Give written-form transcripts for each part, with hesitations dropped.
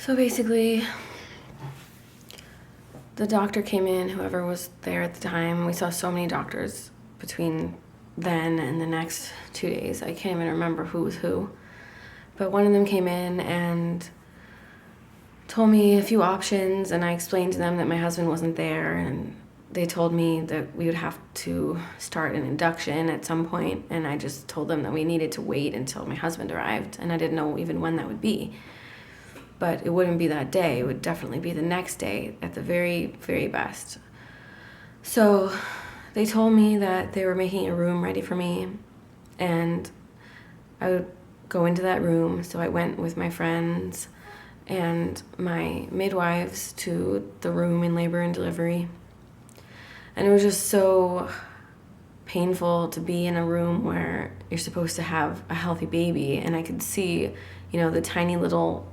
So basically, the doctor came in, whoever was there at the time. We saw so many doctors between then and the next 2 days. I can't even remember who was who. But one of them came in and told me a few options, and I explained to them that my husband wasn't there, and they told me that we would have to start an induction at some point, and I just told them that we needed to wait until my husband arrived, and I didn't know even when that would be. But it wouldn't be that day. It would definitely be the next day at the very, very best. So they told me that they were making a room ready for me, and I would go into that room. So I went with my friends and my midwives to the room in labor and delivery. And it was just so painful to be in a room where you're supposed to have a healthy baby, and I could see, the tiny little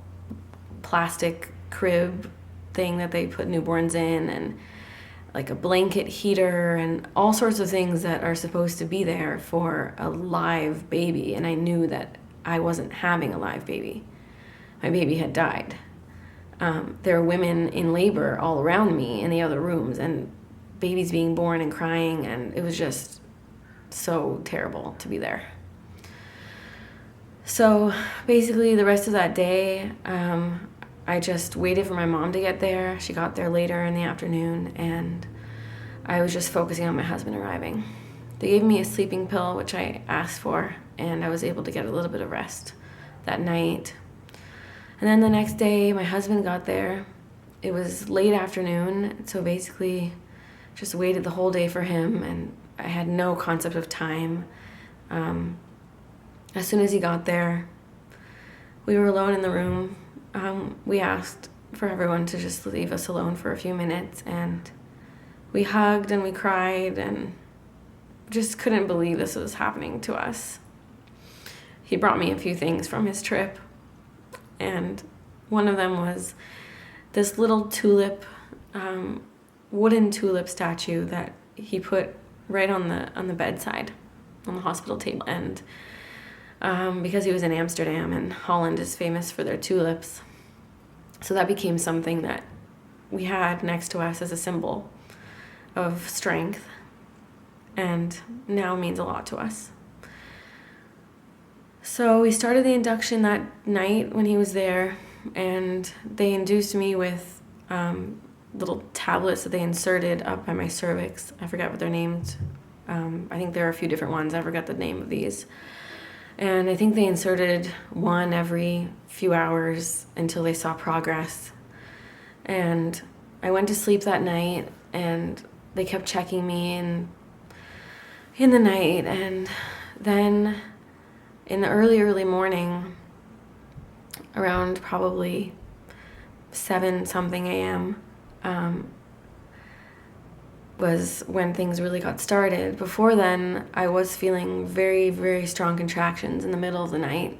plastic crib thing that they put newborns in, and like a blanket heater and all sorts of things that are supposed to be there for a live baby. And I knew that I wasn't having a live baby. My baby had died. There were women in labor all around me in the other rooms, and babies being born and crying, and it was just so terrible to be there. So basically the rest of that day, I just waited for my mom to get there. She got there later in the afternoon, and I was just focusing on my husband arriving. They gave me a sleeping pill, which I asked for, and I was able to get a little bit of rest that night. And then the next day, my husband got there. It was late afternoon, so basically just waited the whole day for him, and I had no concept of time. As soon as he got there, we were alone in the room. We asked for everyone to just leave us alone for a few minutes, and we hugged and we cried and just couldn't believe this was happening to us. He brought me a few things from his trip, and one of them was this little tulip, wooden tulip statue that he put right on the bedside, on the hospital table. And because he was in Amsterdam, and Holland is famous for their tulips, so that became something that we had next to us as a symbol of strength, and now means a lot to us. So we started the induction that night when he was there, and they induced me with little tablets that they inserted up by my cervix. I forgot what they're named. I think there are a few different ones. I forgot the name of these. And I think they inserted one every few hours until they saw progress. And I went to sleep that night, and they kept checking me in the night. And then in the early morning, around probably 7-something a.m., was when things really got started. Before then, I was feeling very, very strong contractions in the middle of the night,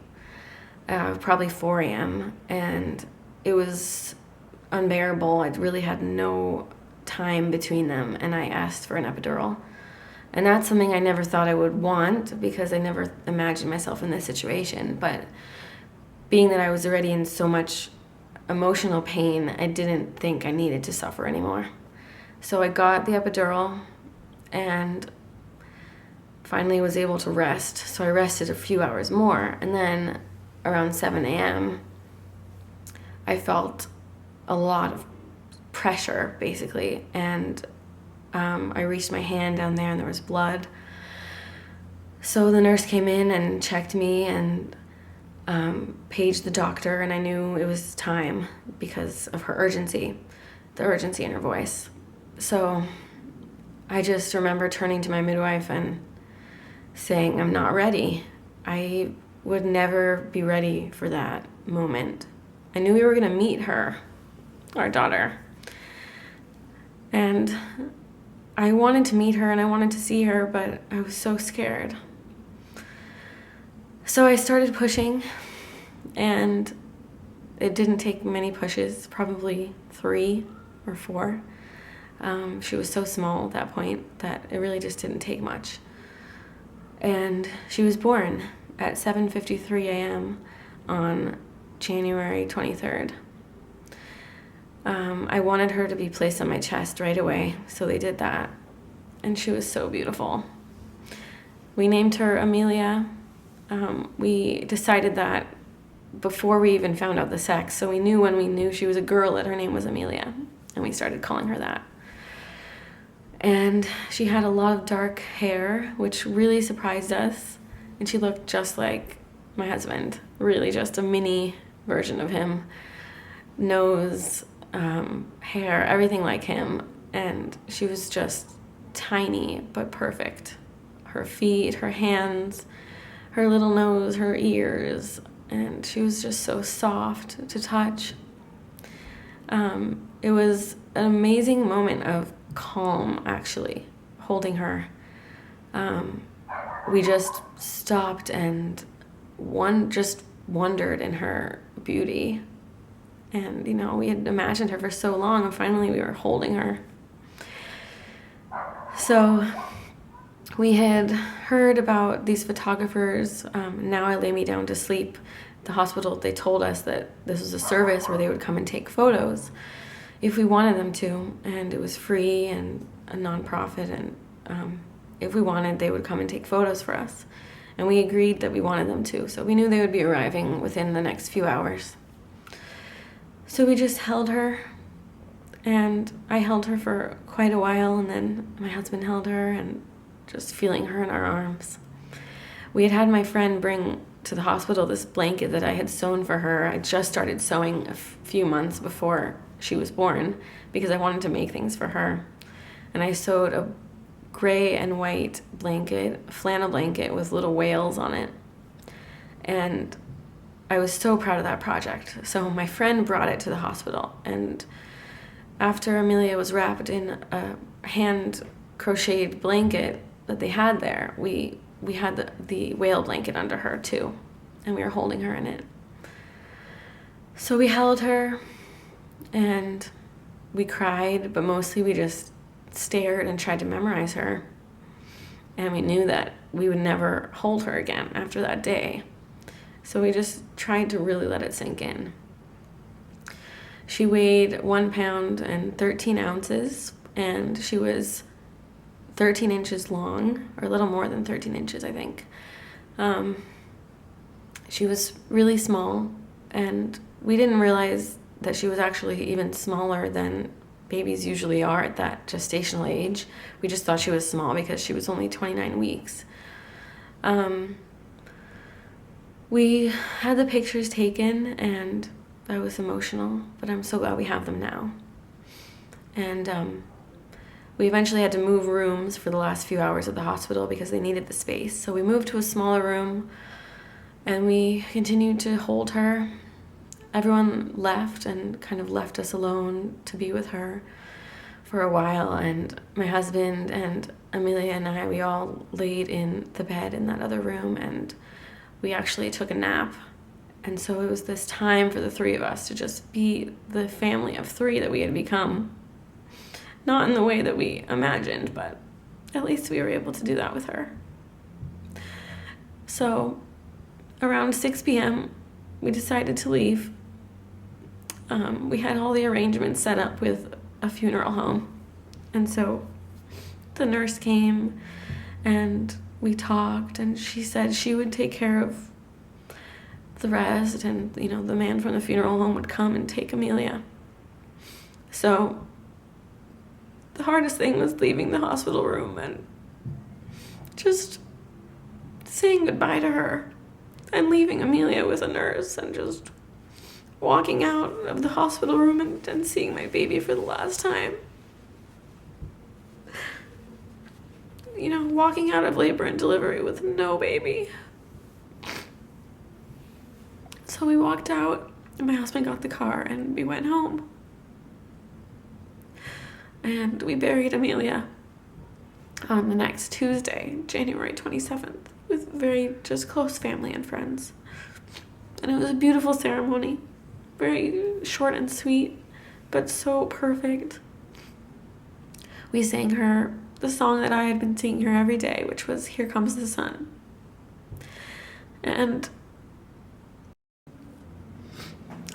probably 4 a.m., and it was unbearable. I really had no time between them, and I asked for an epidural. And that's something I never thought I would want, because I never imagined myself in this situation. But being that I was already in so much emotional pain, I didn't think I needed to suffer anymore. So I got the epidural and finally was able to rest. So I rested a few hours more, and then around 7 a.m., I felt a lot of pressure, basically, and I reached my hand down there and there was blood. So the nurse came in and checked me and paged the doctor, and I knew it was time because of her urgency, the urgency in her voice. So I just remember turning to my midwife and saying, I'm not ready. I would never be ready for that moment. I knew we were going to meet her, our daughter. And I wanted to meet her and I wanted to see her, but I was so scared. So I started pushing, and it didn't take many pushes, probably 3 or 4. She was so small at that point that it really just didn't take much. And she was born at 7:53 a.m. on January 23rd. I wanted her to be placed on my chest right away, so they did that. And she was so beautiful. We named her Amelia. We decided that before we even found out the sex, so we knew when we knew she was a girl that her name was Amelia, and we started calling her that. And she had a lot of dark hair, which really surprised us, and she looked just like my husband, really just a mini version of him. Nose, hair, everything like him, and she was just tiny but perfect. Her feet, her hands, her little nose, her ears, and she was just so soft to touch. It was an amazing moment of calm, actually, holding her. We just stopped and just wondered in her beauty. And, we had imagined her for so long, and finally we were holding her. So we had heard about these photographers. Now I lay me down to sleep. The hospital, they told us that this was a service where they would come and take photos if we wanted them to, and it was free and a nonprofit, and if we wanted, they would come and take photos for us. And we agreed that we wanted them to, so we knew they would be arriving within the next few hours. So we just held her, and I held her for quite a while, and then my husband held her, and just feeling her in our arms. We had my friend bring to the hospital this blanket that I had sewn for her. I just started sewing a few months before she was born because I wanted to make things for her. And I sewed a gray and white blanket, a flannel blanket with little whales on it. And I was so proud of that project. So my friend brought it to the hospital, and after Amelia was wrapped in a hand crocheted blanket that they had there, we had the whale blanket under her too, and we were holding her in it. So we held her and we cried, but mostly we just stared and tried to memorize her. And we knew that we would never hold her again after that day. So we just tried to really let it sink in. She weighed 1 pound and 13 ounces, and she was 13 inches long, or a little more than 13 inches, I think. She was really small, and we didn't realize that she was actually even smaller than babies usually are at that gestational age. We just thought she was small because she was only 29 weeks. We had the pictures taken, and that was emotional, but I'm so glad we have them now. And we eventually had to move rooms for the last few hours of the hospital because they needed the space. So we moved to a smaller room, and we continued to hold her. Everyone left and kind of left us alone to be with her for a while, and my husband and Amelia and I, we all laid in the bed in that other room, and we actually took a nap. And so it was this time for the three of us to just be the family of three that we had become. Not in the way that we imagined, but at least we were able to do that with her. So around 6 p.m., we decided to leave. We had all the arrangements set up with a funeral home. And so the nurse came and we talked, and she said she would take care of the rest, and the man from the funeral home would come and take Amelia. So the hardest thing was leaving the hospital room and just saying goodbye to her and leaving Amelia with a nurse and just walking out of the hospital room and seeing my baby for the last time. Walking out of labor and delivery with no baby. So we walked out, and my husband got the car, and we went home. And we buried Amelia on the next Tuesday, January 27th, with very just close family and friends. And it was a beautiful ceremony, very short and sweet, but so perfect. We sang her the song that I had been singing her every day, which was "Here Comes the Sun." And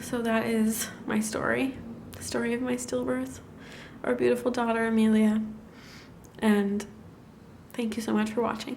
so that is my story. story of my stillbirth, our beautiful daughter, Amelia. And thank you so much for watching.